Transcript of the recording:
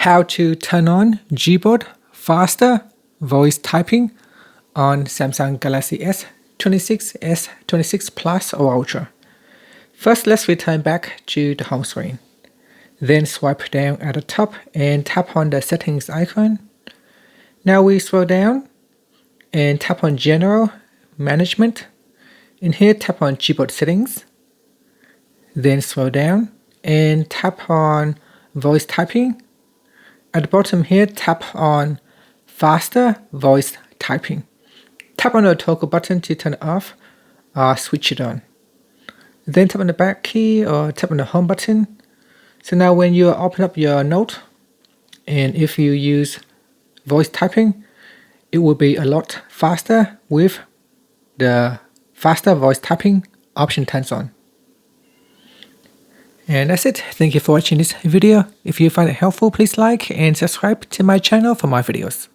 how to turn on Gboard faster voice typing on Samsung Galaxy S26, S26 Plus or Ultra. First, let's return back to the home screen. Then swipe down at the top and tap on the settings icon. Now we scroll down and tap on General Management. In here, tap on Gboard settings. Then scroll down and tap on voice typing. At the bottom here, tap on faster voice typing. Tap on the toggle button to turn it off or switch it on. Then tap on the back key or tap on the home button. So now when you open up your note, and if you use voice typing, it will be a lot faster with the faster voice typing option turned on. And that's it. Thank you for watching this video. If you find it helpful, please like and subscribe to my channel for more videos.